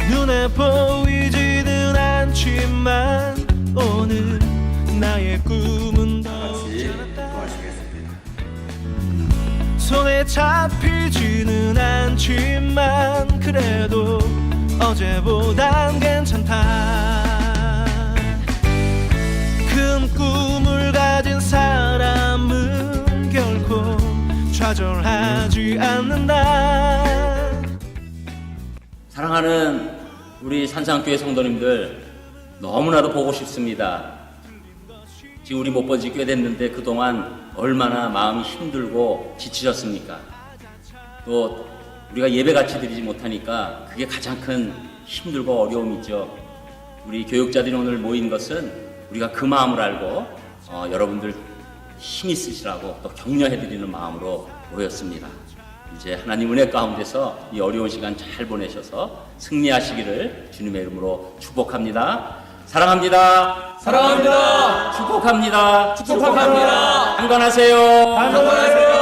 눈에 보이지는 않지만 오늘 나의 꿈은 더 손에 잡히지는 않지만 그래도 어제보단 괜찮다. 큰 꿈을 가진 사람은 결코 좌절하지 않는다. 사랑하는 우리 산상교회 성도님들, 너무나도 보고 싶습니다. 지금 우리 못 본 지 꽤 됐는데 그동안 얼마나 마음이 힘들고 지치셨습니까? 또 우리가 예배같이 드리지 못하니까 그게 가장 큰 힘들고 어려움이죠. 우리 교육자들이 오늘 모인 것은 우리가 그 마음을 알고 여러분들 힘이 쓰시라고 또 격려해드리는 마음으로 모였습니다. 이제 하나님 은혜 가운데서 이 어려운 시간 잘 보내셔서 승리하시기를 주님의 이름으로 축복합니다. 사랑합니다. 사랑합니다. 축복합니다. 축복합니다. 강건하세요. 강건하세요.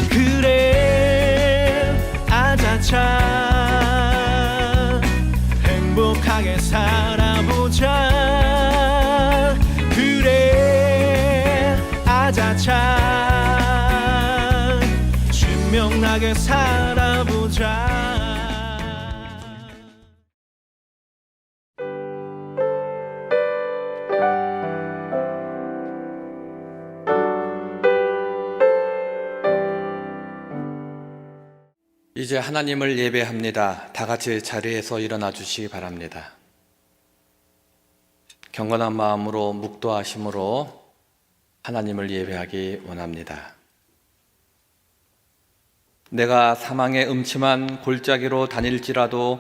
그래 아자차 행복하게 살아보자. 그래 아자차 신명나게 살아보자. 이제 하나님을 예배합니다. 다 같이 자리에서 일어나 주시기 바랍니다. 경건한 마음으로 묵도하심으로 하나님을 예배하기 원합니다. 내가 사망의 음침한 골짜기로 다닐지라도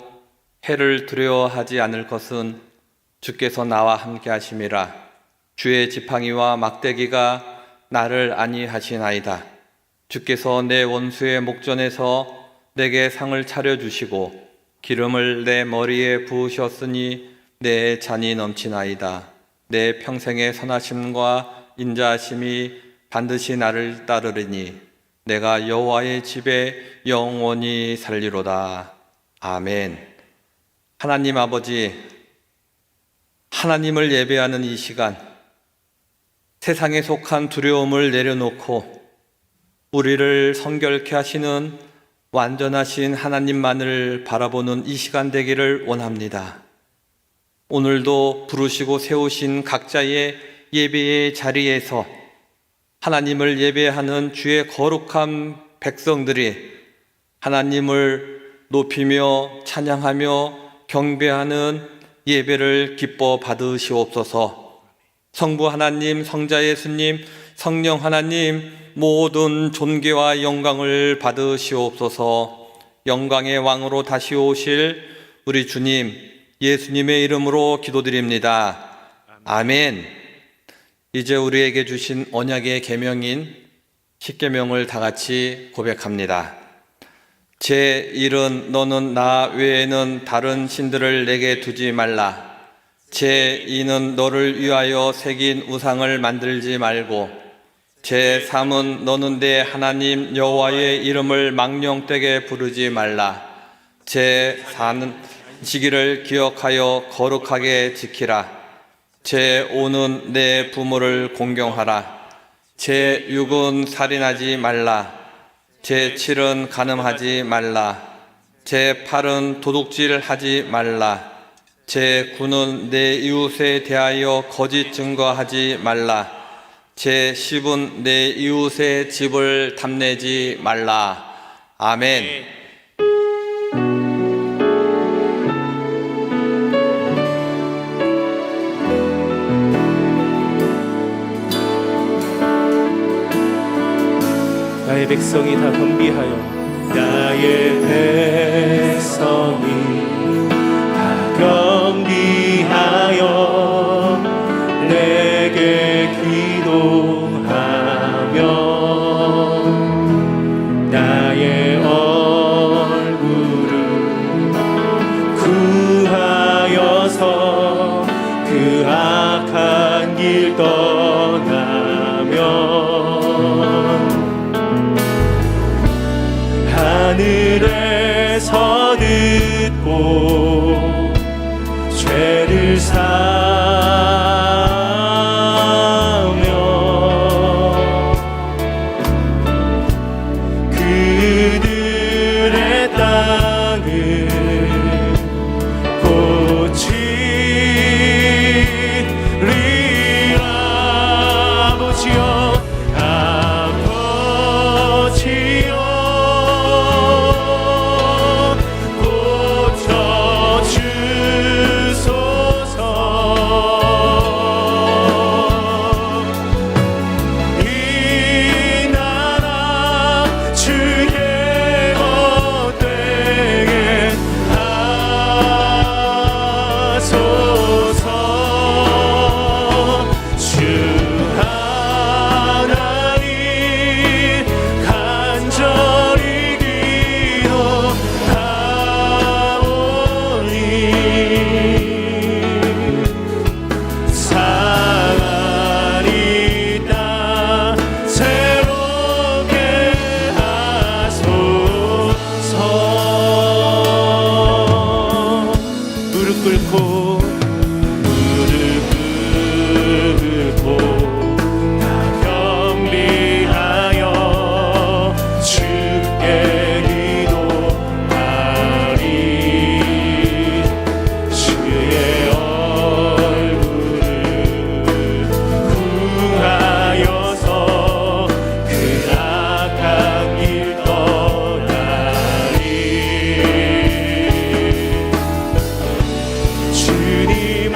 해를 두려워하지 않을 것은 주께서 나와 함께 하심이라. 주의 지팡이와 막대기가 나를 안위하시나이다. 주께서 내 원수의 목전에서 내게 상을 차려주시고 기름을 내 머리에 부으셨으니 내 잔이 넘치나이다. 내 평생의 선하심과 인자하심이 반드시 나를 따르리니 내가 여호와의 집에 영원히 살리로다. 아멘. 하나님 아버지, 하나님을 예배하는 이 시간, 세상에 속한 두려움을 내려놓고 우리를 성결케 하시는 완전하신 하나님만을 바라보는 이 시간 되기를 원합니다. 오늘도 부르시고 세우신 각자의 예배의 자리에서 하나님을 예배하는 주의 거룩한 백성들이 하나님을 높이며 찬양하며 경배하는 예배를 기뻐 받으시옵소서. 성부 하나님, 성자 예수님, 성령 하나님, 모든 존귀와 영광을 받으시옵소서. 영광의 왕으로 다시 오실 우리 주님 예수님의 이름으로 기도드립니다. 아멘. 이제 우리에게 주신 언약의 계명인 십계명을 다 같이 고백합니다. 제1은 너는 나 외에는 다른 신들을 내게 두지 말라. 제2는 너를 위하여 새긴 우상을 만들지 말고, 제3은 너는 내 하나님 여호와의 이름을 망령되게 부르지 말라. 제4는 시기를 기억하여 거룩하게 지키라. 제5는 내 부모를 공경하라. 제6은 살인하지 말라. 제7은 간음하지 말라. 제8은 도둑질하지 말라. 제9는 내 이웃에 대하여 거짓 증거하지 말라. 제10은 내 이웃의 집을 탐내지 말라. 아멘. 나의 백성이 다 겸비하여, 나의 백성이 다 겸비하여 사며 그들의 땅을 고치리라. 아버지여 아버지여 고쳐주소서. 이 나라 주의 것되게 하소서. 주 하나님 간절히 기도하오니 상한 이 땅 새롭게 하소서. 무릎 꿇고 다 겸비하여 주께 기도하리. 주의 얼굴을 구하여서 그 악한 길 떠나리. 주님의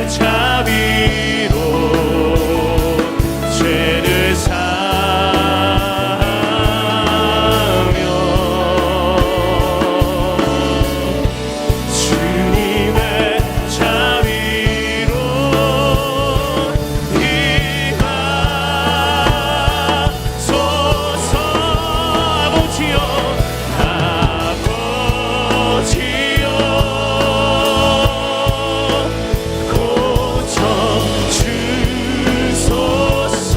자비로 죄를 사하며 주님의 자비로 임하소서. 아버지여 아버지여 고쳐주소서.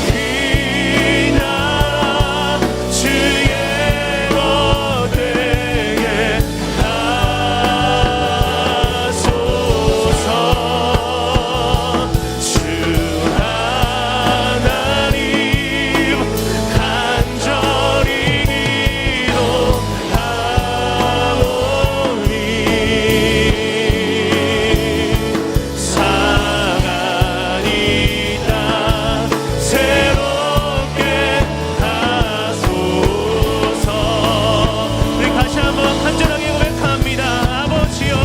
이 나라 주의 것되게 하소서. 주 하나님 간절히 기도하오니 상한 이 땅 새롭게 하소서. 우리 다시 한번 간절하게 고백합니다. 아버지여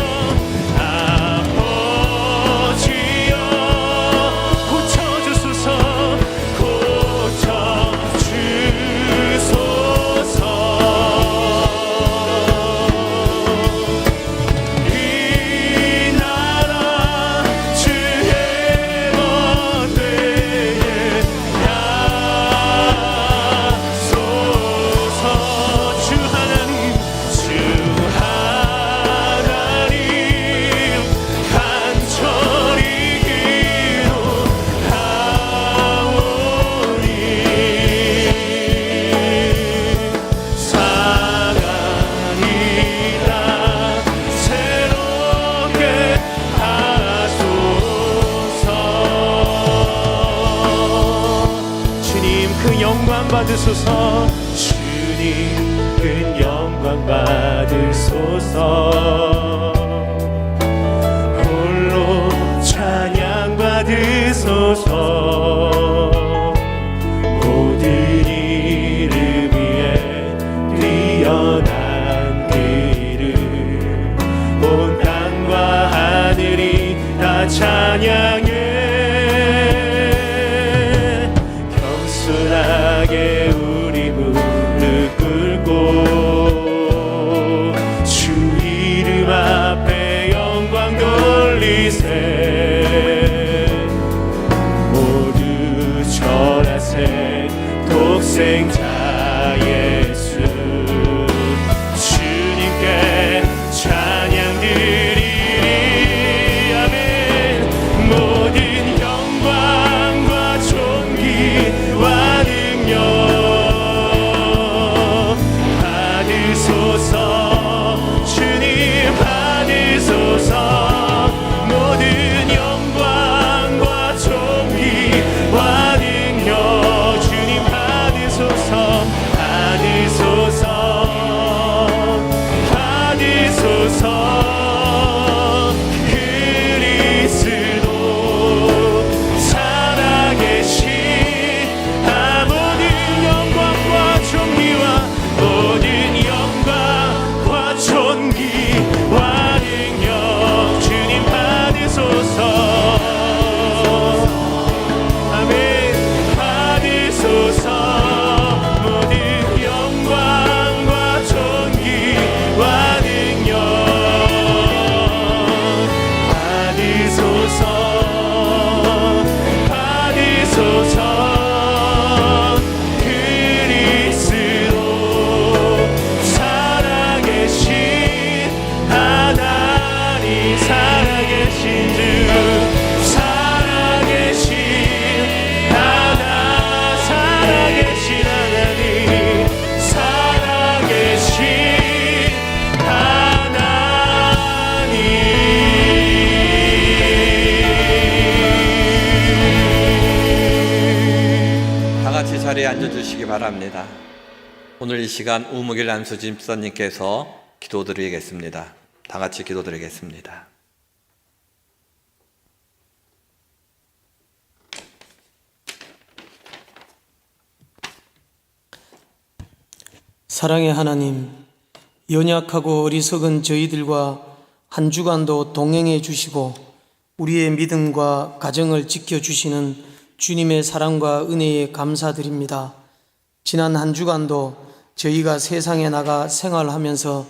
아버지여 고쳐주소서. 고쳐주소서. 이 나라 주의 것되게 하소서. 주 하나님 간절히 기도하오니 상한 이 땅 새롭게 하소서. 주님 그 영광 받으소서. 주님 그 영광 받으소서. 홀로 찬양 받으소서. 모든 이름 위에 뛰어난 그 이름 온 땅과 하늘이 다 찬양해. 겸손하게 우리 무릎 꿇고 주 이름 앞에 영광 돌리세. 주시기 바랍니다. 오늘 이 시간 우무길 안수진 집사님께서 기도드리겠습니다. 다 같이 기도드리겠습니다. 사랑의 하나님, 연약하고 어리석은 저희들과 한 주간도 동행해 주시고 우리의 믿음과 가정을 지켜주시는 주님의 사랑과 은혜에 감사드립니다. 지난 한 주간도 저희가 세상에 나가 생활하면서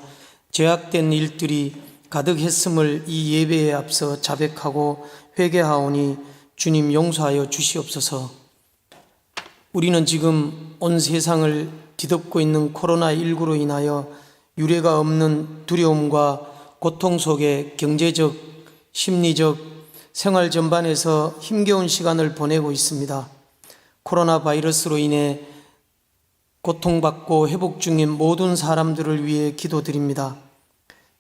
제약된 일들이 가득했음을 이 예배에 앞서 자백하고 회개하오니 주님 용서하여 주시옵소서. 우리는 지금 온 세상을 뒤덮고 있는 코로나19로 인하여 유례가 없는 두려움과 고통 속에 경제적, 심리적, 생활 전반에서 힘겨운 시간을 보내고 있습니다. 코로나 바이러스로 인해 고통받고 회복 중인 모든 사람들을 위해 기도드립니다.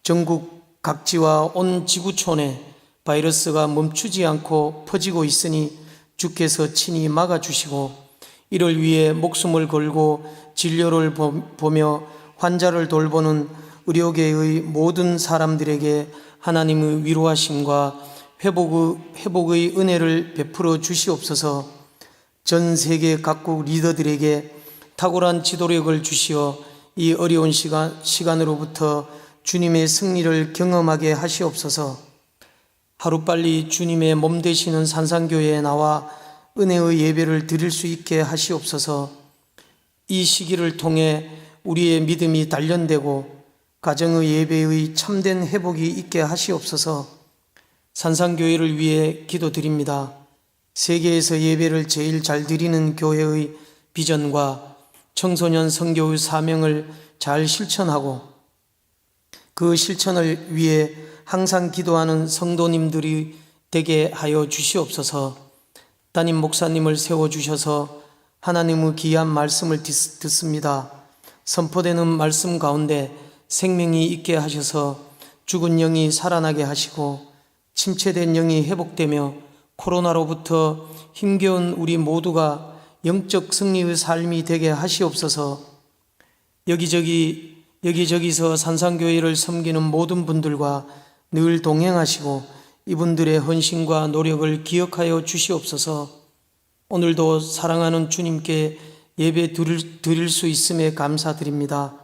전국 각지와 온 지구촌에 바이러스가 멈추지 않고 퍼지고 있으니 주께서 친히 막아주시고 이를 위해 목숨을 걸고 진료를 보며 환자를 돌보는 의료계의 모든 사람들에게 하나님의 위로하심과 회복의 은혜를 베풀어 주시옵소서. 전 세계 각국 리더들에게 탁월한 지도력을 주시어 이 어려운 시간으로부터 주님의 승리를 경험하게 하시옵소서. 하루빨리 주님의 몸 되시는 산상교회에 나와 은혜의 예배를 드릴 수 있게 하시옵소서. 이 시기를 통해 우리의 믿음이 단련되고 가정의 예배의 참된 회복이 있게 하시옵소서. 산상교회를 위해 기도드립니다. 세계에서 예배를 제일 잘 드리는 교회의 비전과 청소년 선교의 사명을 잘 실천하고 그 실천을 위해 항상 기도하는 성도님들이 되게 하여 주시옵소서. 담임 목사님을 세워주셔서 하나님의 귀한 말씀을 듣습니다. 선포되는 말씀 가운데 생명이 있게 하셔서 죽은 영이 살아나게 하시고 침체된 영이 회복되며 코로나로부터 힘겨운 우리 모두가 영적 승리의 삶이 되게 하시옵소서. 여기저기서 산상교회를 섬기는 모든 분들과 늘 동행하시고 이분들의 헌신과 노력을 기억하여 주시옵소서. 오늘도 사랑하는 주님께 예배 드릴 수 있음에 감사드립니다.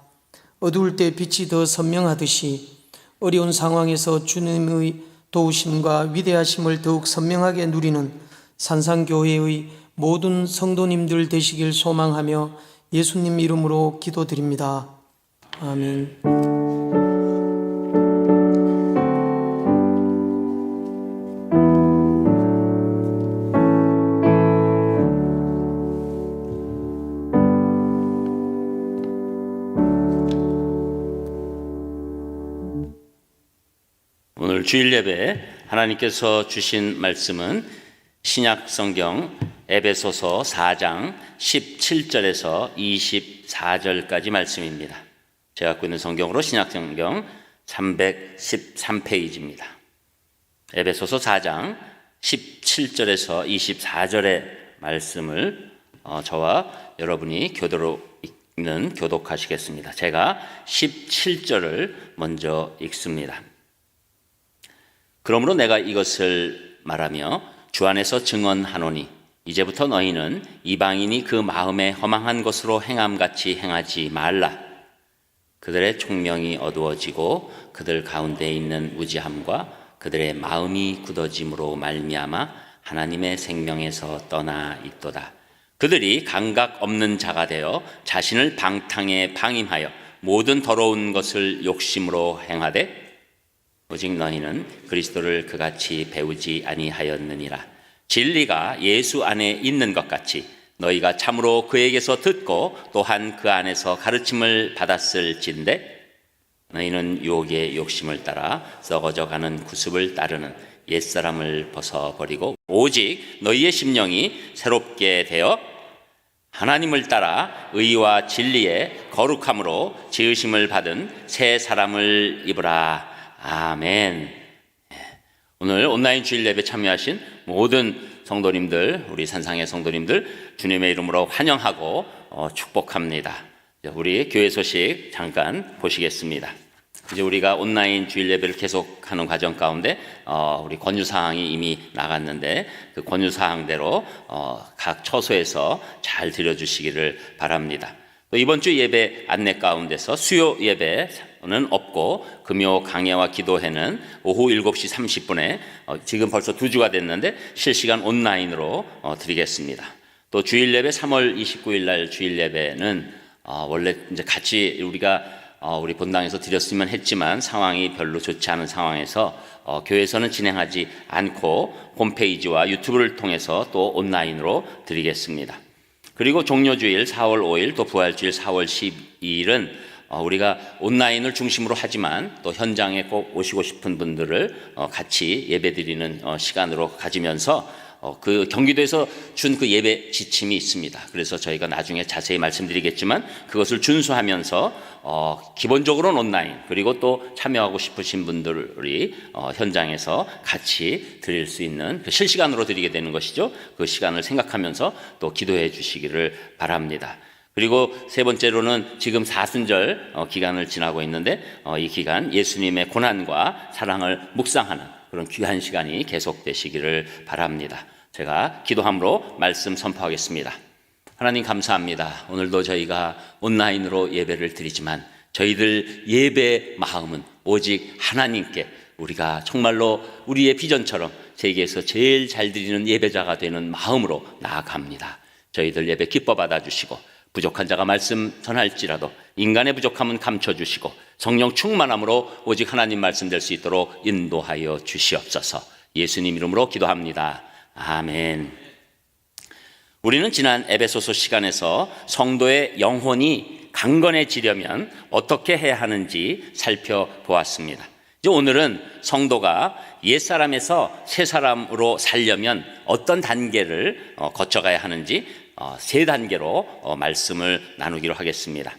어두울 때 빛이 더 선명하듯이 어려운 상황에서 주님의 도우심과 위대하심을 더욱 선명하게 누리는 산상교회의 모든 성도님들 되시길 소망하며 예수님 이름으로 기도드립니다. 아멘. 오늘 주일 예배 하나님께서 주신 말씀은 신약 성경 에베소서 4장 17절에서 24절까지 말씀입니다. 제가 갖고 있는 성경으로 신약 성경 313페이지입니다. 에베소서 4장 17절에서 24절의 말씀을 저와 여러분이 교도로 읽는 교독하시겠습니다. 제가 17절을 먼저 읽습니다. 그러므로 내가 이것을 말하며 주 안에서 증언하노니 이제부터 너희는 이방인이 그 마음에 허망한 것으로 행함같이 행하지 말라. 그들의 총명이 어두워지고 그들 가운데 있는 무지함과 그들의 마음이 굳어짐으로 말미암아 하나님의 생명에서 떠나 있도다. 그들이 감각 없는 자가 되어 자신을 방탕에 방임하여 모든 더러운 것을 욕심으로 행하되 오직 너희는 그리스도를 그같이 배우지 아니하였느니라. 진리가 예수 안에 있는 것 같이 너희가 참으로 그에게서 듣고 또한 그 안에서 가르침을 받았을진데 너희는 유혹의 욕심을 따라 썩어져가는 구습을 따르는 옛사람을 벗어버리고 오직 너희의 심령이 새롭게 되어 하나님을 따라 의와 진리의 거룩함으로 지으심을 받은 새 사람을 입으라. 아멘. 오늘 온라인 주일 예배 참여하신 모든 성도님들, 우리 산상의 성도님들 주님의 이름으로 환영하고 축복합니다. 우리 교회 소식 잠깐 보시겠습니다. 이제 우리가 온라인 주일 예배를 계속하는 과정 가운데 우리 권유 사항이 이미 나갔는데 그 권유 사항대로 각 처소에서 잘 드려주시기를 바랍니다. 또 이번 주 예배 안내 가운데서 수요 예배는 없고 금요 강예와 기도회는 오후 7시 30분에 지금 벌써 2주가 됐는데 실시간 온라인으로 드리겠습니다. 또 주일 예배 3월 29일 날 주일 예배는 원래 이제 같이 우리 본당에서 드렸으면 했지만 상황이 별로 좋지 않은 상황에서 교회에서는 진행하지 않고 홈페이지와 유튜브를 통해서 또 온라인으로 드리겠습니다. 그리고 종료주일 4월 5일 또 부활주일 4월 12일은 우리가 온라인을 중심으로 하지만 또 현장에 꼭 오시고 싶은 분들을 같이 예배드리는 시간으로 가지면서 그 경기도에서 준 그 예배 지침이 있습니다. 그래서 저희가 나중에 자세히 말씀드리겠지만 그것을 준수하면서 기본적으로는 온라인 그리고 또 참여하고 싶으신 분들이 현장에서 같이 드릴 수 있는 그 실시간으로 드리게 되는 것이죠. 그 시간을 생각하면서 또 기도해 주시기를 바랍니다. 그리고 세 번째로는 지금 사순절 기간을 지나고 있는데 이 기간 예수님의 고난과 사랑을 묵상하는 그런 귀한 시간이 계속되시기를 바랍니다. 제가 기도함으로 말씀 선포하겠습니다. 하나님 감사합니다. 오늘도 저희가 온라인으로 예배를 드리지만 저희들 예배 마음은 오직 하나님께 우리가 정말로 우리의 비전처럼 세계에서 제일 잘 드리는 예배자가 되는 마음으로 나아갑니다. 저희들 예배 기뻐 받아주시고 부족한 자가 말씀 전할지라도 인간의 부족함은 감춰주시고 성령 충만함으로 오직 하나님 말씀 될 수 있도록 인도하여 주시옵소서. 예수님 이름으로 기도합니다. 아멘. 우리는 지난 에베소서 시간에서 성도의 영혼이 강건해지려면 어떻게 해야 하는지 살펴보았습니다. 이제 오늘은 성도가 옛사람에서 새사람으로 살려면 어떤 단계를 거쳐가야 하는지 세 단계로 말씀을 나누기로 하겠습니다.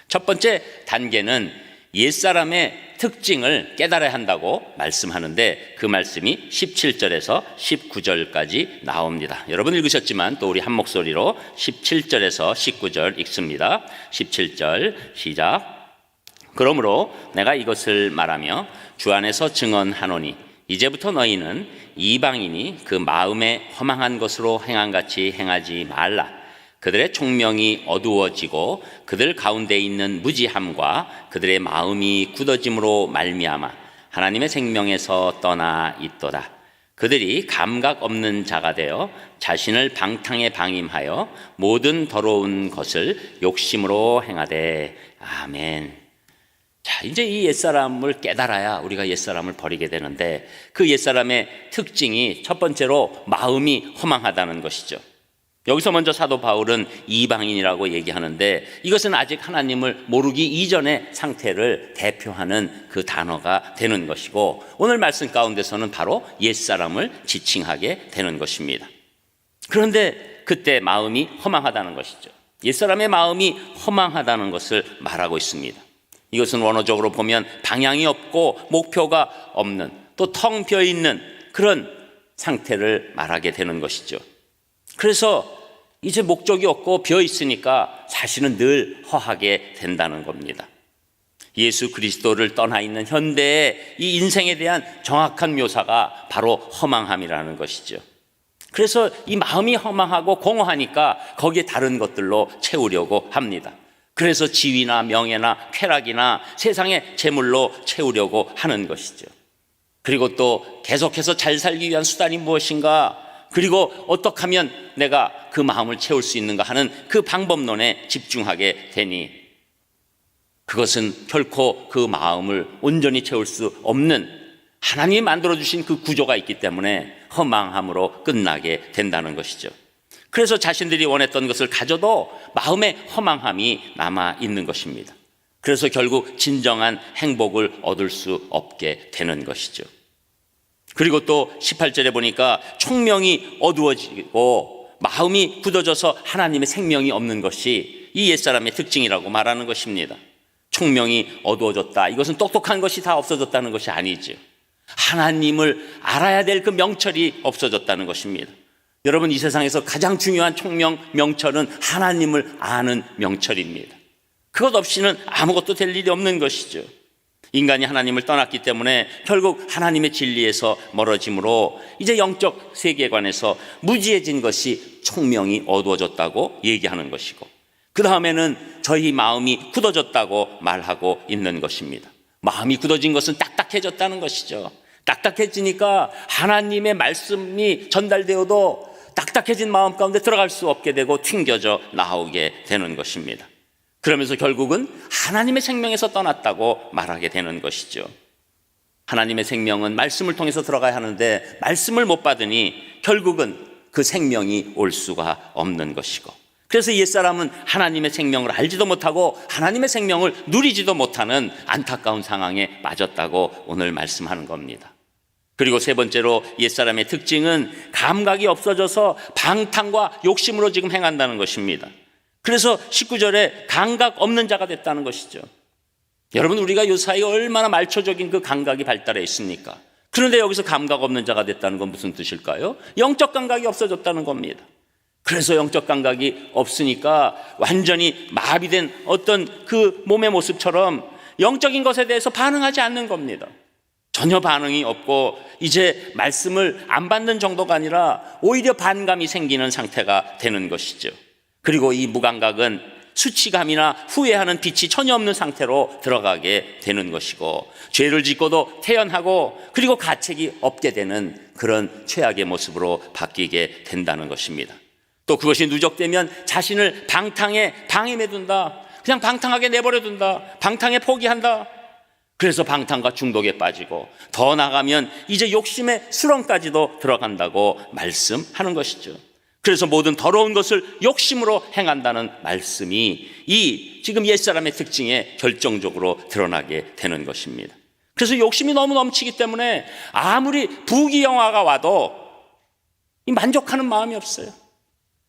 첫 번째 단계는 옛사람의 특징을 깨달아야 한다고 말씀하는데 그 말씀이 17절에서 19절까지 나옵니다. 여러분 읽으셨지만 또 우리 한 목소리로 17절에서 19절 읽습니다. 17절 시작. 그러므로 내가 이것을 말하며 주 안에서 증언하노니 이제부터 너희는 이방인이 그 마음에 허망한 것으로 행한같이 행하지 말라. 그들의 총명이 어두워지고 그들 가운데 있는 무지함과 그들의 마음이 굳어짐으로 말미암아 하나님의 생명에서 떠나 있도다. 그들이 감각 없는 자가 되어 자신을 방탕에 방임하여 모든 더러운 것을 욕심으로 행하되. 아멘. 자, 이제 이 옛사람을 깨달아야 우리가 옛사람을 버리게 되는데 그 옛사람의 특징이 첫 번째로 마음이 허망하다는 것이죠. 여기서 먼저 사도 바울은 이방인이라고 얘기하는데 이것은 아직 하나님을 모르기 이전의 상태를 대표하는 그 단어가 되는 것이고 오늘 말씀 가운데서는 바로 옛사람을 지칭하게 되는 것입니다. 그런데 그때 마음이 허망하다는 것이죠. 옛사람의 마음이 허망하다는 것을 말하고 있습니다. 이것은 원어적으로 보면 방향이 없고 목표가 없는 또 텅 비어 있는 그런 상태를 말하게 되는 것이죠. 그래서 이제 목적이 없고 비어 있으니까 사실은 늘 허하게 된다는 겁니다. 예수 그리스도를 떠나 있는 현대의 이 인생에 대한 정확한 묘사가 바로 허망함이라는 것이죠. 그래서 이 마음이 허망하고 공허하니까 거기에 다른 것들로 채우려고 합니다. 그래서 지위나 명예나 쾌락이나 세상의 재물로 채우려고 하는 것이죠. 그리고 또 계속해서 잘 살기 위한 수단이 무엇인가, 그리고 어떻게 하면 내가 그 마음을 채울 수 있는가 하는 그 방법론에 집중하게 되니 그것은 결코 그 마음을 온전히 채울 수 없는 하나님이 만들어주신 그 구조가 있기 때문에 허망함으로 끝나게 된다는 것이죠. 그래서 자신들이 원했던 것을 가져도 마음에 허망함이 남아 있는 것입니다. 그래서 결국 진정한 행복을 얻을 수 없게 되는 것이죠. 그리고 또 18절에 보니까 총명이 어두워지고 마음이 굳어져서 하나님의 생명이 없는 것이 이 옛사람의 특징이라고 말하는 것입니다. 총명이 어두워졌다. 이것은 똑똑한 것이 다 없어졌다는 것이 아니죠. 하나님을 알아야 될 그 명철이 없어졌다는 것입니다. 여러분, 이 세상에서 가장 중요한 총명 명철은 하나님을 아는 명철입니다. 그것 없이는 아무것도 될 일이 없는 것이죠. 인간이 하나님을 떠났기 때문에 결국 하나님의 진리에서 멀어짐으로 이제 영적 세계관에서 무지해진 것이 총명이 어두워졌다고 얘기하는 것이고, 그 다음에는 저희 마음이 굳어졌다고 말하고 있는 것입니다. 마음이 굳어진 것은 딱딱해졌다는 것이죠. 딱딱해지니까 하나님의 말씀이 전달되어도 딱딱해진 마음 가운데 들어갈 수 없게 되고 튕겨져 나오게 되는 것입니다. 그러면서 결국은 하나님의 생명에서 떠났다고 말하게 되는 것이죠. 하나님의 생명은 말씀을 통해서 들어가야 하는데 말씀을 못 받으니 결국은 그 생명이 올 수가 없는 것이고, 그래서 옛사람은 하나님의 생명을 알지도 못하고 하나님의 생명을 누리지도 못하는 안타까운 상황에 빠졌다고 오늘 말씀하는 겁니다. 그리고 세 번째로 옛사람의 특징은 감각이 없어져서 방탕과 욕심으로 지금 행한다는 것입니다. 그래서 19절에 감각 없는 자가 됐다는 것이죠. 여러분, 우리가 요사이 얼마나 말초적인 그 감각이 발달해 있습니까? 그런데 여기서 감각 없는 자가 됐다는 건 무슨 뜻일까요? 영적 감각이 없어졌다는 겁니다. 그래서 영적 감각이 없으니까 완전히 마비된 어떤 그 몸의 모습처럼 영적인 것에 대해서 반응하지 않는 겁니다. 전혀 반응이 없고 이제 말씀을 안 받는 정도가 아니라 오히려 반감이 생기는 상태가 되는 것이죠. 그리고 이 무감각은 수치감이나 후회하는 빛이 전혀 없는 상태로 들어가게 되는 것이고, 죄를 짓고도 태연하고 그리고 가책이 없게 되는 그런 최악의 모습으로 바뀌게 된다는 것입니다. 또 그것이 누적되면 자신을 방탕에 방임해 둔다. 그냥 방탕하게 내버려 둔다. 방탕에 포기한다. 그래서 방탕과 중독에 빠지고 더 나가면 이제 욕심의 수렁까지도 들어간다고 말씀하는 것이죠. 그래서 모든 더러운 것을 욕심으로 행한다는 말씀이 이 지금 옛사람의 특징에 결정적으로 드러나게 되는 것입니다. 그래서 욕심이 너무 넘치기 때문에 아무리 부귀영화가 와도 만족하는 마음이 없어요.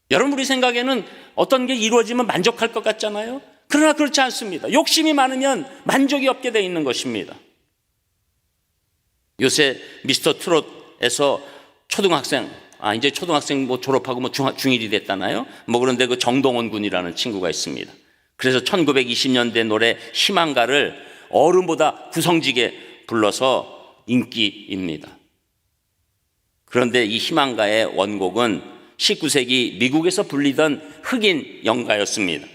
여러분, 우리 생각에는 어떤 게 이루어지면 만족할 것 같잖아요. 그러나 그렇지 않습니다. 욕심이 많으면 만족이 없게 돼 있는 것입니다. 요새 미스터 트롯에서 이제 초등학생 졸업하고 중1이 됐다나요? 그런데 그 정동원 군이라는 친구가 있습니다. 그래서 1920년대 노래 희망가를 어른보다 구성지게 불러서 인기입니다. 그런데 이 희망가의 원곡은 19세기 미국에서 불리던 흑인 영가였습니다.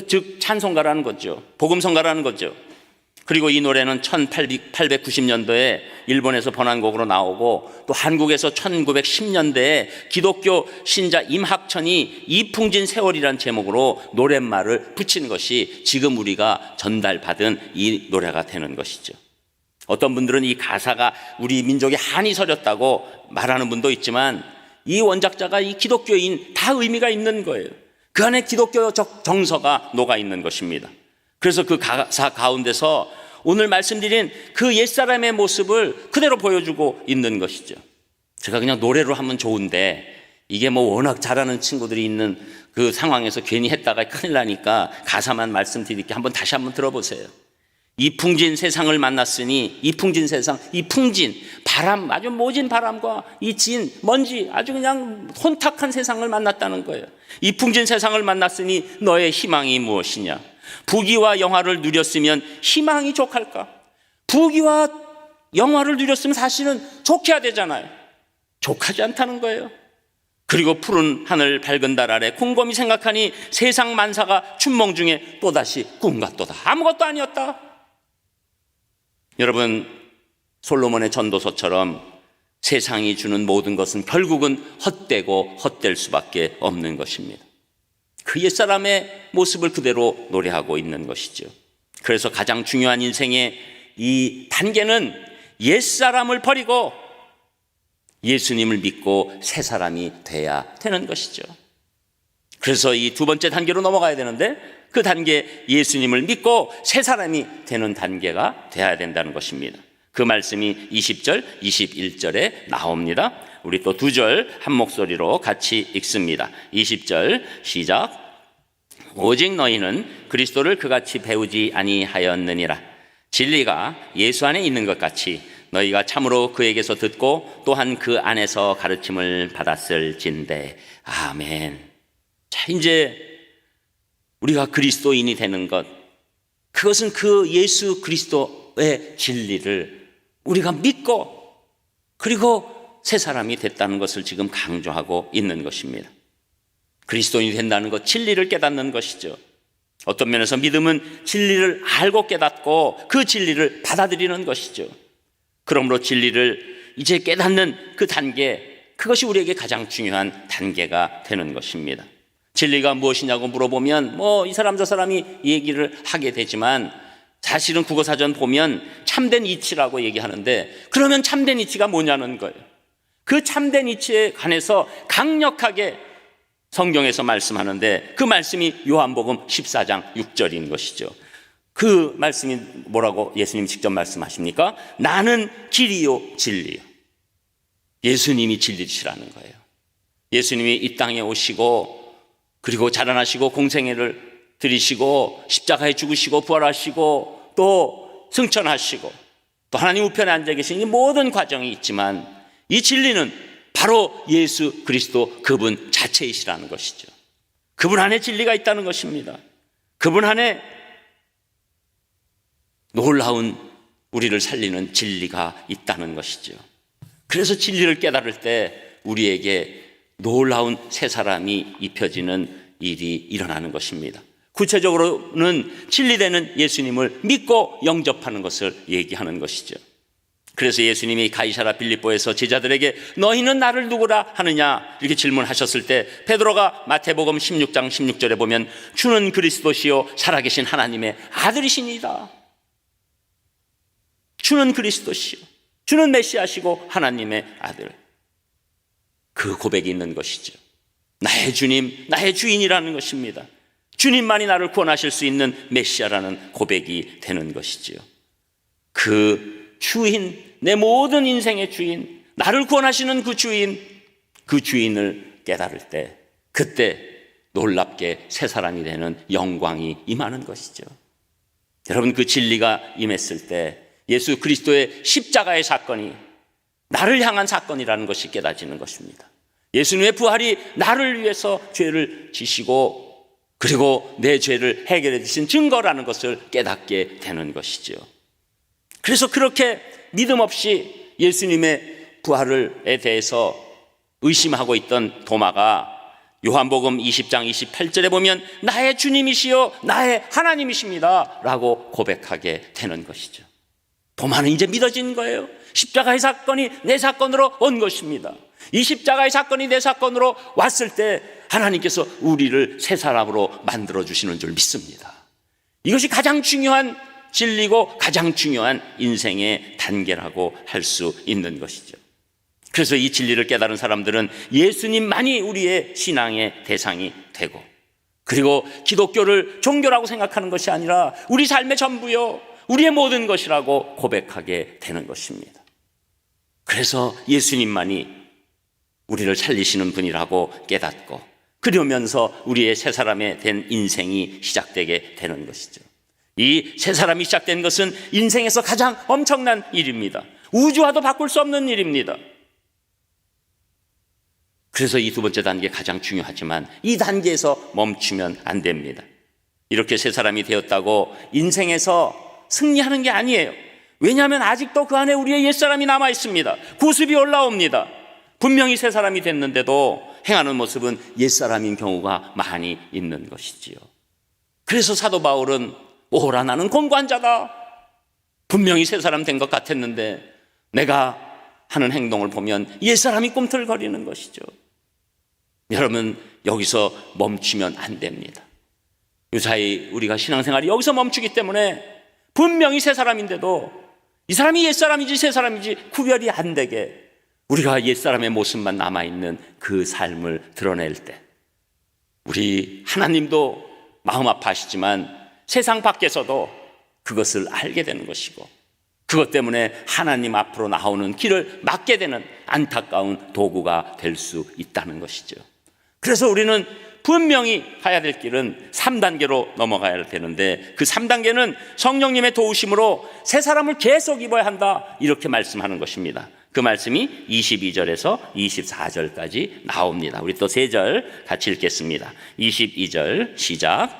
즉 찬송가라는 거죠. 복음성가라는 거죠. 그리고 이 노래는 1890년도에 일본에서 번안곡으로 나오고 또 한국에서 1910년대에 기독교 신자 임학천이 이풍진 세월이란 제목으로 노랫말을 붙인 것이 지금 우리가 전달받은 이 노래가 되는 것이죠. 어떤 분들은 이 가사가 우리 민족에 한이 서렸다고 말하는 분도 있지만 이 원작자가 이 기독교인 다 의미가 있는 거예요. 그 안에 기독교적 정서가 녹아 있는 것입니다. 그래서 그 가사 가운데서 오늘 말씀드린 그 옛사람의 모습을 그대로 보여주고 있는 것이죠. 제가 그냥 노래로 하면 좋은데 이게 워낙 잘하는 친구들이 있는 그 상황에서 괜히 했다가 큰일 나니까 가사만 말씀드릴게 다시 한번 들어보세요. 이 풍진 세상을 만났으니, 이 풍진 세상, 이 풍진 바람, 아주 모진 바람과 이 진 먼지, 아주 그냥 혼탁한 세상을 만났다는 거예요. 이 풍진 세상을 만났으니 너의 희망이 무엇이냐? 부귀와 영화를 누렸으면 희망이 족할까? 부귀와 영화를 누렸으면 사실은 족해야 되잖아요. 족하지 않다는 거예요. 그리고 푸른 하늘 밝은 달 아래 곰곰이 생각하니 세상 만사가 춘몽 중에 또다시 꿈 같도다. 아무것도 아니었다. 여러분, 솔로몬의 전도서처럼 세상이 주는 모든 것은 결국은 헛되고 헛될 수밖에 없는 것입니다. 그 옛사람의 모습을 그대로 노래하고 있는 것이죠. 그래서 가장 중요한 인생의 이 단계는 옛사람을 버리고 예수님을 믿고 새 사람이 돼야 되는 것이죠. 그래서 이 두 번째 단계로 넘어가야 되는데 그 단계, 예수님을 믿고 새 사람이 되는 단계가 돼야 된다는 것입니다. 그 말씀이 20절, 21절에 나옵니다. 우리 또 두 절 한 목소리로 같이 읽습니다. 20절 시작. 오직 너희는 그리스도를 그같이 배우지 아니하였느니라. 진리가 예수 안에 있는 것 같이 너희가 참으로 그에게서 듣고 또한 그 안에서 가르침을 받았을진대. 아멘. 자, 이제 우리가 그리스도인이 되는 것, 그것은 그 예수 그리스도의 진리를 우리가 믿고 그리고 새 사람이 됐다는 것을 지금 강조하고 있는 것입니다. 그리스도인이 된다는 것, 진리를 깨닫는 것이죠. 어떤 면에서 믿음은 진리를 알고 깨닫고 그 진리를 받아들이는 것이죠. 그러므로 진리를 이제 깨닫는 그 단계, 그것이 우리에게 가장 중요한 단계가 되는 것입니다. 진리가 무엇이냐고 물어보면 이 사람 저 사람이 얘기를 하게 되지만, 사실은 국어사전 보면 참된 이치라고 얘기하는데, 그러면 참된 이치가 뭐냐는 거예요. 그 참된 이치에 관해서 강력하게 성경에서 말씀하는데, 그 말씀이 요한복음 14장 6절인 것이죠. 그 말씀이 뭐라고 예수님 직접 말씀하십니까? 나는 길이요 진리요. 예수님이 진리시라는 거예요. 예수님이 이 땅에 오시고 그리고 자라나시고 공생애를 들이시고 십자가에 죽으시고 부활하시고 또 승천하시고 또 하나님 우편에 앉아 계신 이 모든 과정이 있지만, 이 진리는 바로 예수 그리스도 그분 자체이시라는 것이죠. 그분 안에 진리가 있다는 것입니다. 그분 안에 놀라운 우리를 살리는 진리가 있다는 것이죠. 그래서 진리를 깨달을 때 우리에게 놀라운 새 사람이 입혀지는 일이 일어나는 것입니다. 구체적으로는 진리되는 예수님을 믿고 영접하는 것을 얘기하는 것이죠. 그래서 예수님이 가이사라 빌립보에서 제자들에게 너희는 나를 누구라 하느냐 이렇게 질문하셨을 때, 베드로가 마태복음 16장 16절에 보면 주는 그리스도시요 살아계신 하나님의 아들이시니이다. 주는 그리스도시요, 주는 메시아시고 하나님의 아들, 그 고백이 있는 것이죠. 나의 주님, 나의 주인이라는 것입니다. 주님만이 나를 구원하실 수 있는 메시아라는 고백이 되는 것이지요. 그 주인, 내 모든 인생의 주인, 나를 구원하시는 그 주인을 깨달을 때, 그때 놀랍게 새 사람이 되는 영광이 임하는 것이죠. 여러분, 그 진리가 임했을 때 예수 그리스도의 십자가의 사건이 나를 향한 사건이라는 것이 깨닫지는 것입니다. 예수님의 부활이 나를 위해서 죄를 지시고 그리고 내 죄를 해결해 주신 증거라는 것을 깨닫게 되는 것이죠. 그래서 그렇게 믿음 없이 예수님의 부활에 대해서 의심하고 있던 도마가 요한복음 20장 28절에 보면 나의 주님이시요 나의 하나님이십니다 라고 고백하게 되는 것이죠. 도마는 이제 믿어진 거예요. 십자가의 사건이 내 사건으로 온 것입니다. 이 십자가의 사건이 내 사건으로 왔을 때 하나님께서 우리를 새 사람으로 만들어 주시는 줄 믿습니다. 이것이 가장 중요한 진리고 가장 중요한 인생의 단계라고 할 수 있는 것이죠. 그래서 이 진리를 깨달은 사람들은 예수님만이 우리의 신앙의 대상이 되고, 그리고 기독교를 종교라고 생각하는 것이 아니라 우리 삶의 전부요, 우리의 모든 것이라고 고백하게 되는 것입니다. 그래서 예수님만이 우리를 살리시는 분이라고 깨닫고, 그러면서 우리의 새 사람이 된 인생이 시작되게 되는 것이죠. 이 새 사람이 시작된 것은 인생에서 가장 엄청난 일입니다. 우주와도 바꿀 수 없는 일입니다. 그래서 이 두 번째 단계 가장 중요하지만 이 단계에서 멈추면 안 됩니다. 이렇게 새 사람이 되었다고 인생에서 승리하는 게 아니에요. 왜냐하면 아직도 그 안에 우리의 옛사람이 남아 있습니다. 구습이 올라옵니다. 분명히 새 사람이 됐는데도 행하는 모습은 옛사람인 경우가 많이 있는 것이지요. 그래서 사도 바울은 오라 나는 권고한 자다. 분명히 새 사람 된 것 같았는데 내가 하는 행동을 보면 옛사람이 꿈틀거리는 것이죠. 여러분, 여기서 멈추면 안 됩니다. 요사이 우리가 신앙생활이 여기서 멈추기 때문에 분명히 새 사람인데도 이 사람이 옛사람인지 새 사람인지 구별이 안 되게 우리가 옛사람의 모습만 남아있는 그 삶을 드러낼 때 우리 하나님도 마음 아파하시지만 세상 밖에서도 그것을 알게 되는 것이고, 그것 때문에 하나님 앞으로 나오는 길을 막게 되는 안타까운 도구가 될 수 있다는 것이죠. 그래서 우리는 분명히 가야 될 길은 3단계로 넘어가야 되는데, 그 3단계는 성령님의 도우심으로 새 사람을 계속 입어야 한다, 이렇게 말씀하는 것입니다. 그 말씀이 22절에서 24절까지 나옵니다. 우리 또 3절 같이 읽겠습니다. 22절 시작.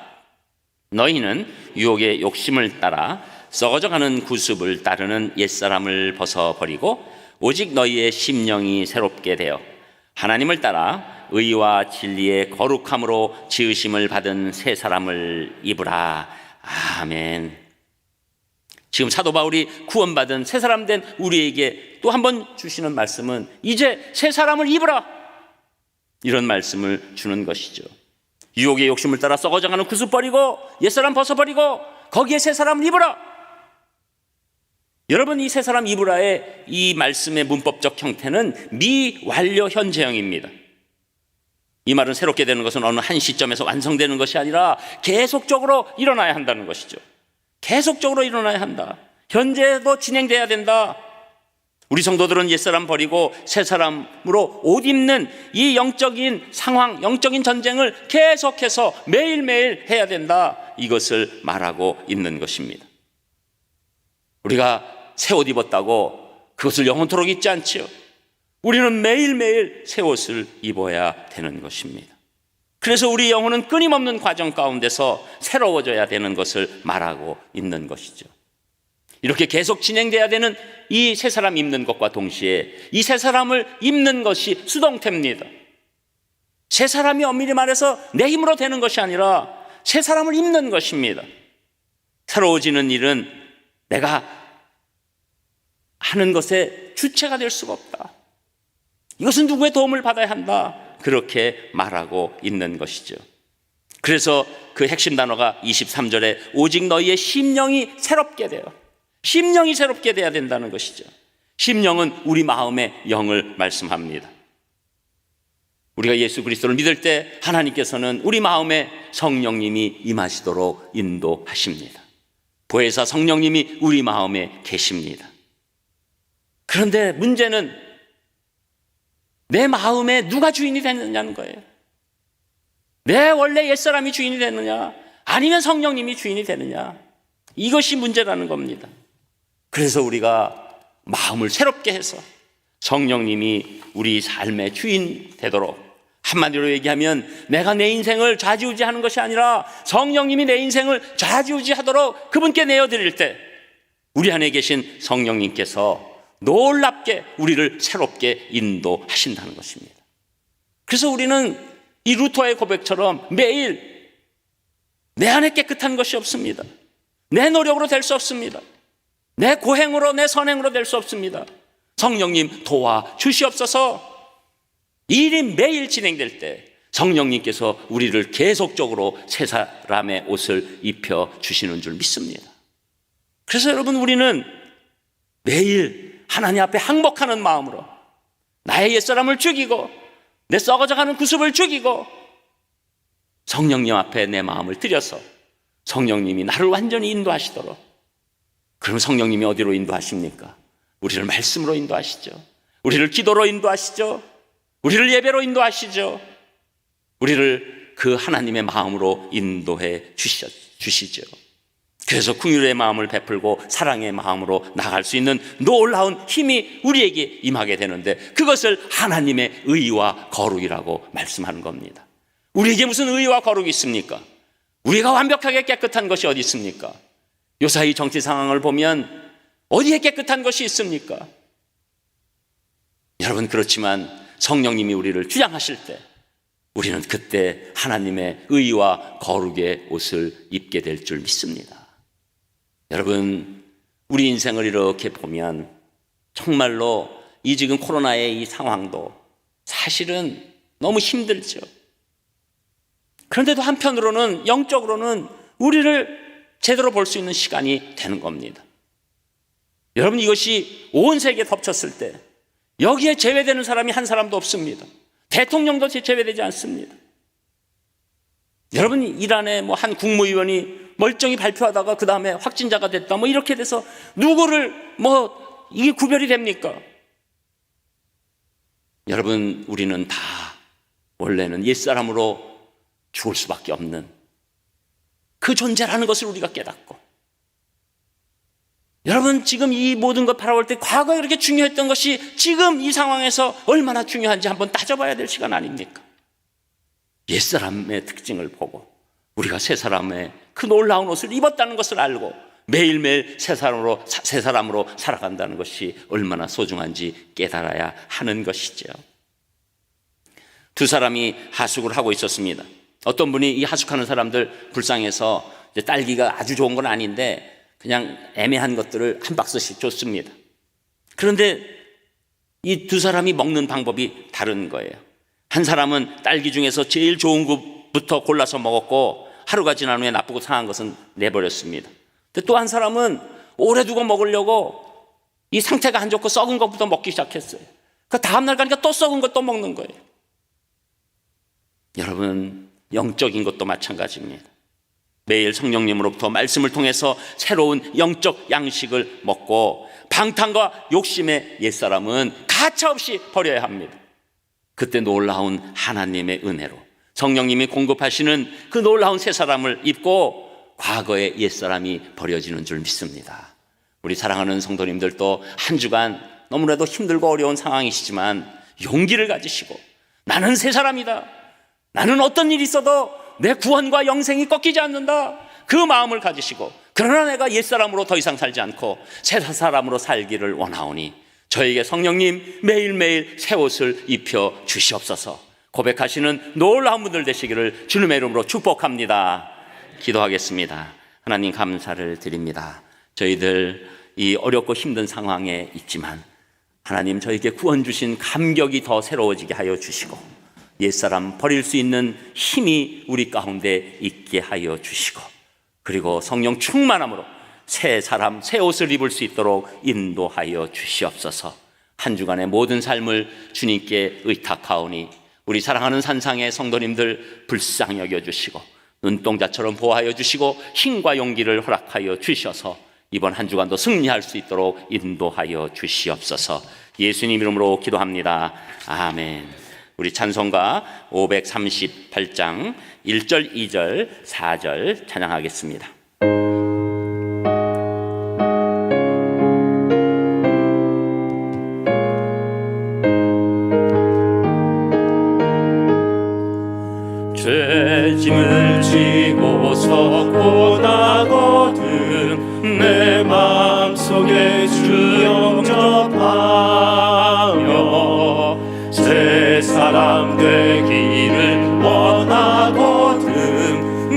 너희는 유혹의 욕심을 따라 썩어져가는 구습을 따르는 옛사람을 벗어버리고 오직 너희의 심령이 새롭게 되어 하나님을 따라 의와 진리의 거룩함으로 지으심을 받은 새 사람을 입으라. 아멘. 지금 사도 바울이 구원받은 새 사람 된 우리에게 또 한 번 주시는 말씀은 이제 새 사람을 입으라, 이런 말씀을 주는 것이죠. 유혹의 욕심을 따라 썩어져가는 구습 버리고 옛사람 벗어버리고 거기에 새 사람을 입으라. 여러분, 이 새 사람 입으라의 이 말씀의 문법적 형태는 미완료 현재형입니다. 이 말은 새롭게 되는 것은 어느 한 시점에서 완성되는 것이 아니라 계속적으로 일어나야 한다는 것이죠. 계속적으로 일어나야 한다. 현재도 진행돼야 된다. 우리 성도들은 옛사람 버리고 새 사람으로 옷 입는 이 영적인 상황, 영적인 전쟁을 계속해서 매일매일 해야 된다, 이것을 말하고 있는 것입니다. 우리가 새 옷 입었다고 그것을 영원토록 입지 않지요. 우리는 매일매일 새 옷을 입어야 되는 것입니다. 그래서 우리 영혼은 끊임없는 과정 가운데서 새로워져야 되는 것을 말하고 있는 것이죠. 이렇게 계속 진행돼야 되는 이 새 사람 입는 것과 동시에 이 새 사람을 입는 것이 수동태입니다. 새 사람이 엄밀히 말해서 내 힘으로 되는 것이 아니라 새 사람을 입는 것입니다. 새로워지는 일은 내가 하는 것의 주체가 될 수가 없다. 이것은 누구의 도움을 받아야 한다, 그렇게 말하고 있는 것이죠. 그래서 그 핵심 단어가 23절에 오직 너희의 심령이 새롭게 되어, 심령이 새롭게 돼야 된다는 것이죠. 심령은 우리 마음의 영을 말씀합니다. 우리가 예수 그리스도를 믿을 때 하나님께서는 우리 마음에 성령님이 임하시도록 인도하십니다. 보혜사 성령님이 우리 마음에 계십니다. 그런데 문제는 내 마음에 누가 주인이 되느냐는 거예요. 내 원래 옛사람이 주인이 되느냐, 아니면 성령님이 주인이 되느냐, 이것이 문제라는 겁니다. 그래서 우리가 마음을 새롭게 해서 성령님이 우리 삶의 주인 되도록, 한마디로 얘기하면 내가 내 인생을 좌지우지하는 것이 아니라 성령님이 내 인생을 좌지우지하도록 그분께 내어드릴 때 우리 안에 계신 성령님께서 놀랍게 우리를 새롭게 인도하신다는 것입니다. 그래서 우리는 이 루터의 고백처럼 매일 내 안에 깨끗한 것이 없습니다. 내 노력으로 될 수 없습니다. 내 고행으로, 내 선행으로 될 수 없습니다. 성령님 도와 주시옵소서. 이 일이 매일 진행될 때 성령님께서 우리를 계속적으로 새 사람의 옷을 입혀 주시는 줄 믿습니다. 그래서 여러분, 우리는 매일 하나님 앞에 항복하는 마음으로 나의 옛사람을 죽이고 내 썩어져가는 구습을 죽이고 성령님 앞에 내 마음을 들여서 성령님이 나를 완전히 인도하시도록. 그럼 성령님이 어디로 인도하십니까? 우리를 말씀으로 인도하시죠. 우리를 기도로 인도하시죠. 우리를 예배로 인도하시죠. 우리를 그 하나님의 마음으로 인도해 주시죠. 그래서 긍휼의 마음을 베풀고 사랑의 마음으로 나갈 수 있는 놀라운 힘이 우리에게 임하게 되는데, 그것을 하나님의 의와 거룩이라고 말씀하는 겁니다. 우리에게 무슨 의와 거룩이 있습니까? 우리가 완벽하게 깨끗한 것이 어디 있습니까? 요사이 정치 상황을 보면 어디에 깨끗한 것이 있습니까? 여러분, 그렇지만 성령님이 우리를 주장하실 때 우리는 그때 하나님의 의와 거룩의 옷을 입게 될 줄 믿습니다. 여러분, 우리 인생을 이렇게 보면 정말로 이 지금 코로나의 이 상황도 사실은 너무 힘들죠. 그런데도 한편으로는 영적으로는 우리를 제대로 볼 수 있는 시간이 되는 겁니다. 여러분, 이것이 온 세계에 덮쳤을 때 여기에 제외되는 사람이 한 사람도 없습니다. 대통령도 제외되지 않습니다. 여러분, 이란의 한 국무위원이 멀쩡히 발표하다가 그 다음에 확진자가 됐다, 이렇게 돼서 누구를 이게 구별이 됩니까? 여러분, 우리는 다 원래는 옛사람으로 죽을 수밖에 없는 그 존재라는 것을 우리가 깨닫고, 여러분 지금 이 모든 것 바라볼 때 과거에 그렇게 중요했던 것이 지금 이 상황에서 얼마나 중요한지 한번 따져봐야 될 시간 아닙니까? 옛사람의 특징을 보고 우리가 새 사람의 그 놀라운 옷을 입었다는 것을 알고 매일매일 새 사람으로 살아간다는 것이 얼마나 소중한지 깨달아야 하는 것이죠. 두 사람이 하숙을 하고 있었습니다. 어떤 분이 이 하숙하는 사람들 불쌍해서 이제 딸기가 아주 좋은 건 아닌데 그냥 애매한 것들을 한 박스씩 줬습니다. 그런데 이 두 사람이 먹는 방법이 다른 거예요. 한 사람은 딸기 중에서 제일 좋은 것부터 골라서 먹었고 하루가 지난 후에 나쁘고 상한 것은 내버렸습니다. 근데 또 한 사람은 오래 두고 먹으려고 이 상태가 안 좋고 썩은 것부터 먹기 시작했어요. 그 다음날 가니까 또 썩은 것 또 먹는 거예요. 여러분, 영적인 것도 마찬가지입니다. 매일 성령님으로부터 말씀을 통해서 새로운 영적 양식을 먹고 방탕과 욕심의 옛사람은 가차없이 버려야 합니다. 그때 놀라운 하나님의 은혜로 성령님이 공급하시는 그 놀라운 새 사람을 입고 과거의 옛사람이 버려지는 줄 믿습니다. 우리 사랑하는 성도님들도 한 주간 너무나도 힘들고 어려운 상황이시지만 용기를 가지시고 나는 새 사람이다, 나는 어떤 일이 있어도 내 구원과 영생이 꺾이지 않는다, 그 마음을 가지시고 그러나 내가 옛사람으로 더 이상 살지 않고 새 사람으로 살기를 원하오니 저에게 성령님 매일매일 새 옷을 입혀 주시옵소서 고백하시는 놀라운 분들 되시기를 주님의 이름으로 축복합니다. 기도하겠습니다. 하나님 감사를 드립니다. 저희들 이 어렵고 힘든 상황에 있지만 하나님 저에게 구원 주신 감격이 더 새로워지게 하여 주시고 옛사람 버릴 수 있는 힘이 우리 가운데 있게 하여 주시고 그리고 성령 충만함으로 새 사람 새 옷을 입을 수 있도록 인도하여 주시옵소서. 한 주간의 모든 삶을 주님께 의탁하오니 우리 사랑하는 산상의 성도님들 불쌍히 여겨주시고 눈동자처럼 보호하여 주시고 힘과 용기를 허락하여 주셔서 이번 한 주간도 승리할 수 있도록 인도하여 주시옵소서. 예수님 이름으로 기도합니다. 아멘. 우리 찬송가 538장 1절, 2절, 4절 찬양하겠습니다. 죄짐을 지고서 고나거든 내 마음속에 주 영접하며 새 사람 되기를 원하거든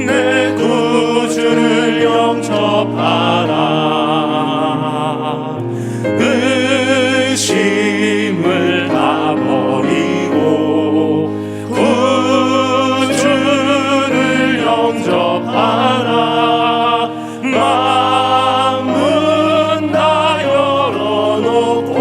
내 구주를 영접하라. 의심을 다 버리고 구주를 영접하라. 마음은 다 열어놓고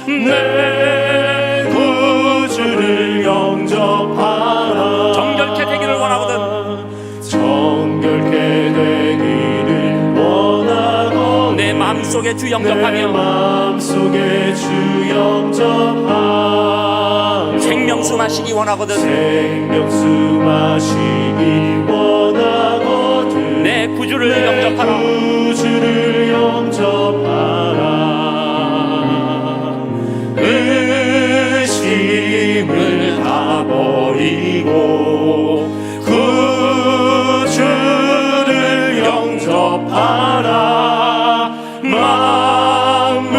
내 구주를 영접하라. 정결케 되기를 원하거든 정결케 되기를 원하거든 내 마음속에 주 내 영접하며 마음속에 주 영접하며 생명수 마시기 원하거든 생명수 마시기 원하거든 내 구주를 내 영접하라. 구주를 영접하라. 의심을 다 버리고 구주를 영접하라. 마음은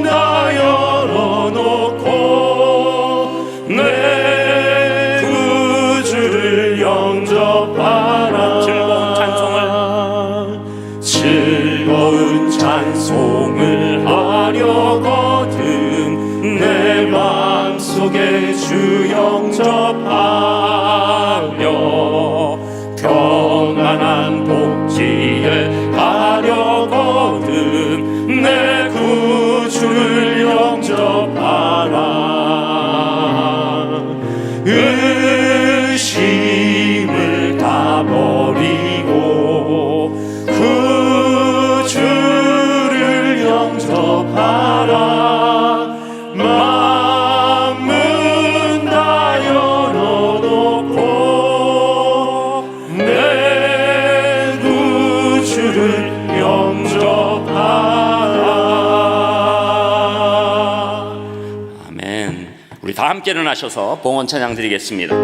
다 열어놓고 내 구주를 영접하라. 즐거운 찬송을 하려거든 내 마음속에 주 영접하며 평안한 복지에 가려거든 내 구주를 영접하라. 의심을 다 버리고 구주를 영접하라. 마음은 다 열어놓고 다 함께 일어나셔서 봉헌 찬양 드리겠습니다.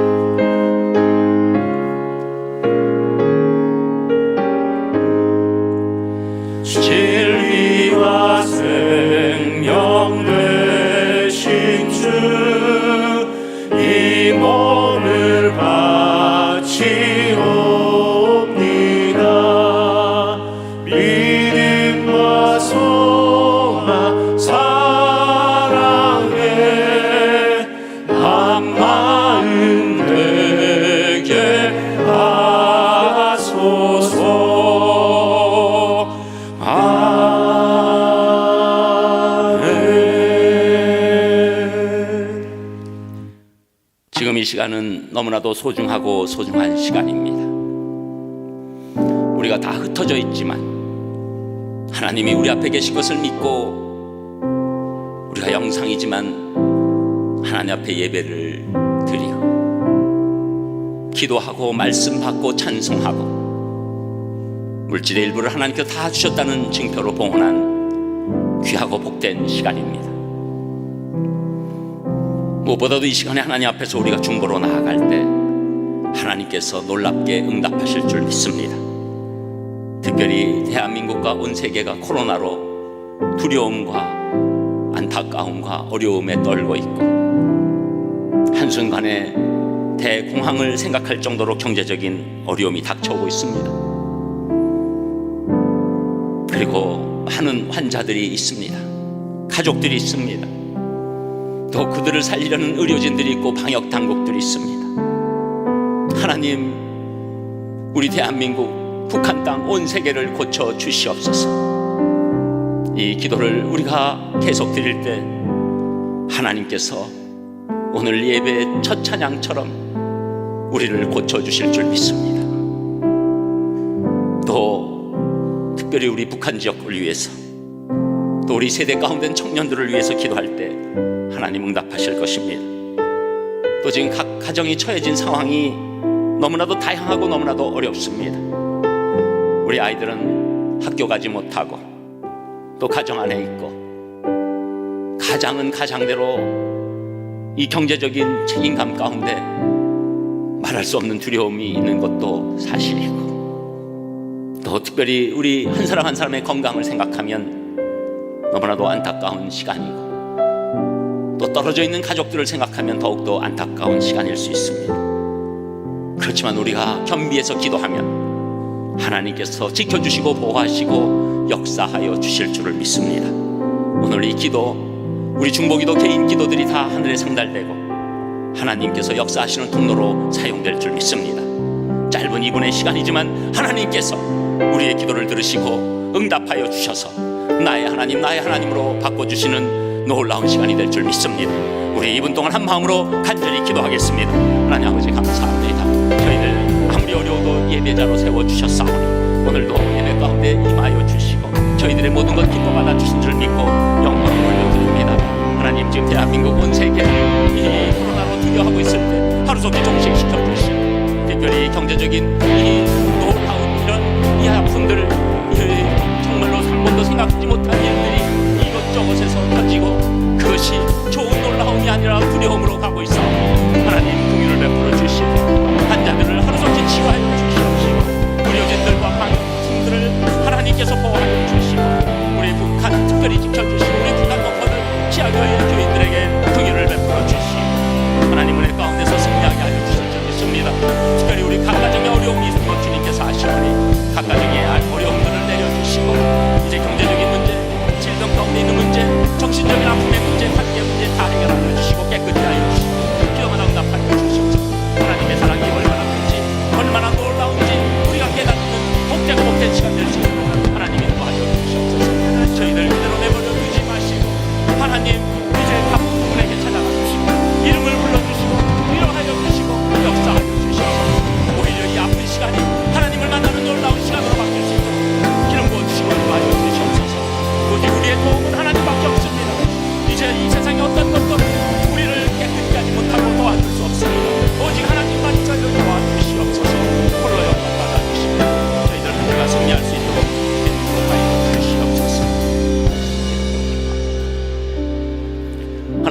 진리와 생명 되신 주 이 몸을 바치옵니다. 믿음과 소망 사랑에 한 마음 되게 하소서. 지금 이 시간은 너무나도 소중하고 소중한 시간입니다. 우리가 다 흩어져 있지만 하나님이 우리 앞에 계신 것을 믿고 우리가 영상이지만 하나님 앞에 예배를 드리고 기도하고 말씀 받고 찬송하고 물질의 일부를 하나님께서 다 주셨다는 증표로 봉헌한 귀하고 복된 시간입니다. 무엇보다도 이 시간에 하나님 앞에서 우리가 중보로 나아갈 때 하나님께서 놀랍게 응답하실 줄 믿습니다. 특별히 대한민국과 온 세계가 코로나로 두려움과 안타까움과 어려움에 떨고 있고 한순간에 대공황을 생각할 정도로 경제적인 어려움이 닥쳐오고 있습니다. 그리고 많은 환자들이 있습니다. 가족들이 있습니다. 또 그들을 살리려는 의료진들이 있고 방역 당국들이 있습니다. 하나님, 우리 대한민국, 북한 땅 온 세계를 고쳐 주시옵소서. 이 기도를 우리가 계속 드릴 때 하나님께서 오늘 예배의 첫 찬양처럼 우리를 고쳐 주실 줄 믿습니다. 또 특별히 우리 북한 지역을 위해서 또 우리 세대 가운데 청년들을 위해서 기도할 때 하나님 응답하실 것입니다. 또 지금 각 가정이 처해진 상황이 너무나도 다양하고 너무나도 어렵습니다. 우리 아이들은 학교 가지 못하고 또 가정 안에 있고 가장은 가장대로 이 경제적인 책임감 가운데 말할 수 없는 두려움이 있는 것도 사실이고 또 특별히 우리 한 사람 한 사람의 건강을 생각하면 너무나도 안타까운 시간이고 또 떨어져 있는 가족들을 생각하면 더욱더 안타까운 시간일 수 있습니다. 그렇지만 우리가 겸비해서 기도하면 하나님께서 지켜주시고 보호하시고 역사하여 주실 줄을 믿습니다. 오늘 이 기도, 우리 중보기도 개인 기도들이 다 하늘에 상달되고 하나님께서 역사하시는 통로로 사용될 줄 믿습니다. 짧은 2분의 시간이지만 하나님께서 우리의 기도를 들으시고 응답하여 주셔서 나의 하나님, 나의 하나님으로 바꿔주시는 놀라운 시간이 될 줄 믿습니다. 우리 2분 동안 한 마음으로 간절히 기도하겠습니다. 하나님 아버지 감사합니다. 저희들 아무리 어려워도 예배자로 세워주셨사오니 오늘도 예배 가운데 임하여 주시고 저희들의 모든 것 기뻐받아 주신 줄 믿고 영광을 올려드립니다. 하나님, 지금 대한민국 온 세계 이 코로나로 두려워하고 있을 때 하루속히 종식시켜 주시고 특별히 경제적인 이 놀라운 이런 이 아픔들을 정말로 한 번도 생각하지 못한 일들이 이것저것에서 터지고 그것이 좋은 놀라움이 아니라 두려움으로 가고 있어 하나님 긍휼을 베풀어 주시고 환자들을 하루속히 치유하여 주시옵시고 의료진들과 방역팀들을 하나님께서 보호하여 주시고 우리 북한 특별히 지켜주시고 우리 북한 동포들 치아교회 교인들에게 긍휼을 베풀어 주시고 하나님 은혜 가운데서 승리하게 하여 주실 줄 믿습니다. 특별히 우리 각 가정의 어려움이 있는 것 주님께서 아시오니 각 가정의 어려움들을 내려주시고 이제 경제적인 문제, 질병 가운데 있는 문제, 정신적인 아픔의 문제, 관계 문제 다 해결하여 주시고 깨끗이 하여 주시고 기도마다 응답하여 주시옵소서. 하나님의 사랑이 얼마나 큰지 얼마나 놀라운지 우리가 깨닫는 복되고 복된 시간 될 수 있도록 하나님이 도와줘 주시옵소서. 저희들 그대로 내버려 두지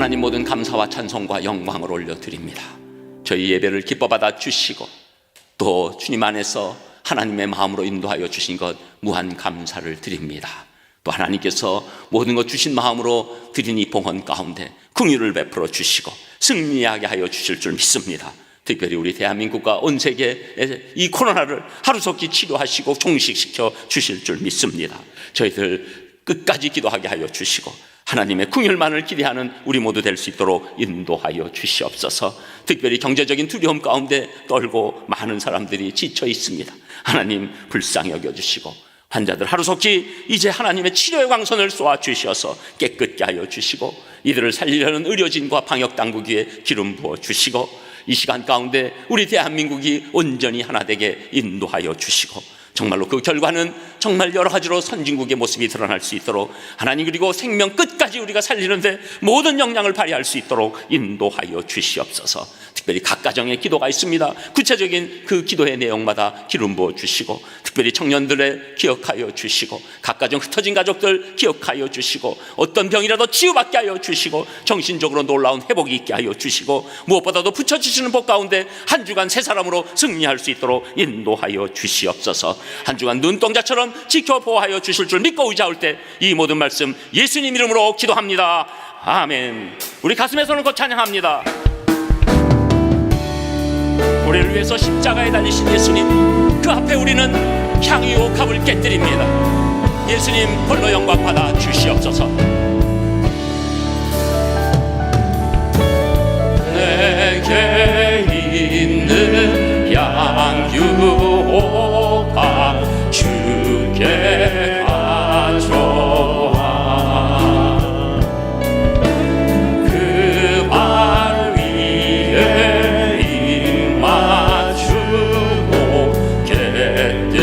하나님 모든 감사와 찬송과 영광을 올려드립니다. 저희 예배를 기뻐 받아 주시고 또 주님 안에서 하나님의 마음으로 인도하여 주신 것 무한 감사를 드립니다. 또 하나님께서 모든 것 주신 마음으로 드린 이 봉헌 가운데 긍휼을 베풀어 주시고 승리하게 하여 주실 줄 믿습니다. 특별히 우리 대한민국과 온 세계의 이 코로나를 하루속히 치료하시고 종식시켜 주실 줄 믿습니다. 저희들 끝까지 기도하게 하여 주시고 하나님의 긍휼만을 기대하는 우리 모두 될 수 있도록 인도하여 주시옵소서. 특별히 경제적인 두려움 가운데 떨고 많은 사람들이 지쳐 있습니다. 하나님 불쌍히 여겨주시고 환자들 하루속히 이제 하나님의 치료의 광선을 쏘아 주셔서 깨끗게 하여 주시고 이들을 살리려는 의료진과 방역당국에 기름 부어 주시고 이 시간 가운데 우리 대한민국이 온전히 하나 되게 인도하여 주시고 정말로 그 결과는 정말 여러 가지로 선진국의 모습이 드러날 수 있도록 하나님 그리고 생명 끝까지 우리가 살리는데 모든 역량을 발휘할 수 있도록 인도하여 주시옵소서. 특별히 각 가정에 기도가 있습니다. 구체적인 그 기도의 내용마다 기름 부어 주시고 특별히 청년들의 기억하여 주시고 각 가정 흩어진 가족들 기억하여 주시고 어떤 병이라도 치유받게 하여 주시고 정신적으로 놀라운 회복이 있게 하여 주시고 무엇보다도 붙여주시는 복 가운데 한 주간 새 사람으로 승리할 수 있도록 인도하여 주시옵소서. 한 주간 눈동자처럼 지켜 보호하여 주실 줄 믿고 의지할 때 이 모든 말씀 예수님 이름으로 기도합니다. 아멘. 우리 가슴에 손을 걷고 찬양합니다. 우리를 위해서 십자가에 달리신 예수님, 그 앞에 우리는 향유 옥합을 깨뜨립니다. 예수님 홀로 영광 받아 주시옵소서. 내게 있는 향유 옥합 주께 가져와 그 발 위에 입 맞추고 깨뜨립니다.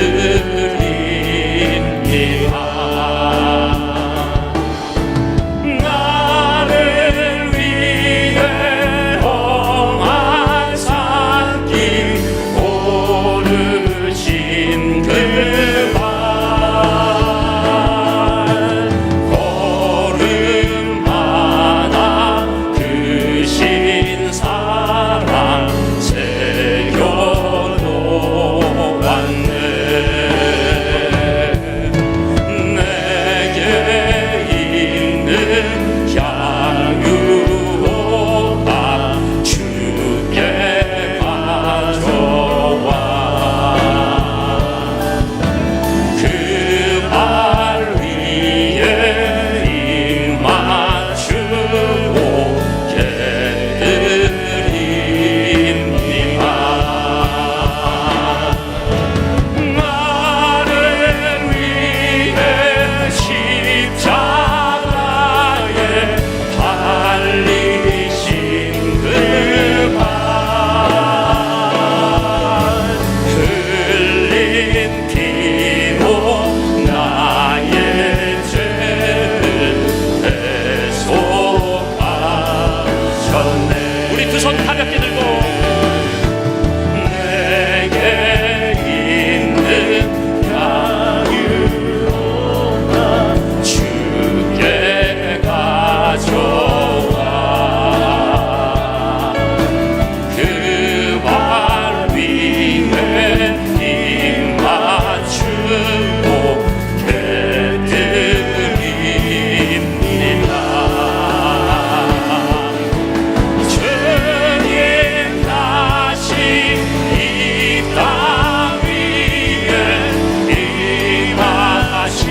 나를 위해 험한 산길 오르신 그 발 걸음마다 그 신사랑 새겨놓았네. 내게 있는 향유 옥합 주께 가져와 그 발 위에 입 맞추고 깨뜨립니다. 나를 위해 십자가에 달리신 그 발 흘린 피로 나의 죄를 대속하셨네. 우리 두 손 가볍게 들고 내게 있는 향유 옥합 주께 가져와 그 발 위에 입 맞추고 깨뜨립니다. 주님 다시 이 땅 위에 임하실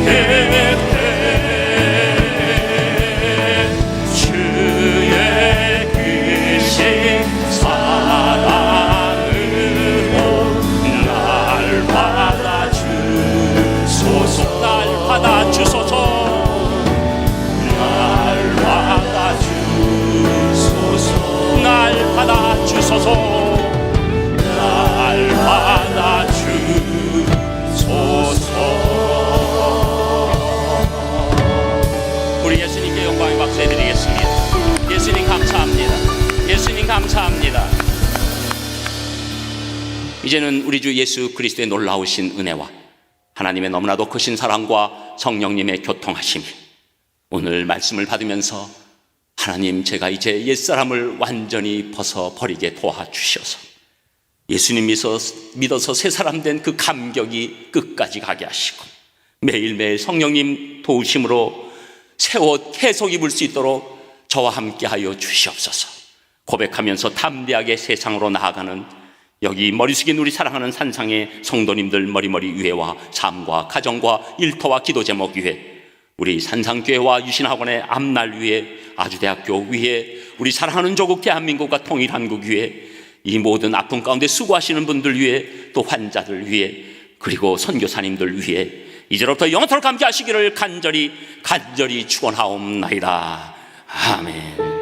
그때 주의 크신 사랑으로 날 받아주소서. 날 받아주소서. 날 받아주소서. 날 받아주소서. 날 받아주소서. 우리 예수님께 영광의 박수 해드리겠습니다. 예수님 감사합니다. 예수님 감사합니다. 이제는 우리 주 예수 그리스도의 놀라우신 은혜와 하나님의 너무나도 크신 사랑과 성령님의 교통하심이 오늘 말씀을 받으면서 하나님, 제가 이제 옛사람을 완전히 벗어버리게 도와주셔서 예수님 믿어서 새 사람 된 그 감격이 끝까지 가게 하시고 매일매일 성령님 도우심으로 새 옷 계속 입을 수 있도록 저와 함께 하여 주시옵소서. 고백하면서 담대하게 세상으로 나아가는 여기 머리 숙인 우리 사랑하는 산상의 성도님들 머리머리 위회와 삶과 가정과 일터와 기도 제목 위회, 우리 산상교회와 유신학원의 앞날 위회, 아주대학교 위회, 우리 사랑하는 조국 대한민국과 통일한국 위회, 이 모든 아픔 가운데 수고하시는 분들 위해, 또 환자들 위해, 그리고 선교사님들 위해 이제로부터 영원토록 함께 하시기를 간절히 축원하옵나이다. 아멘.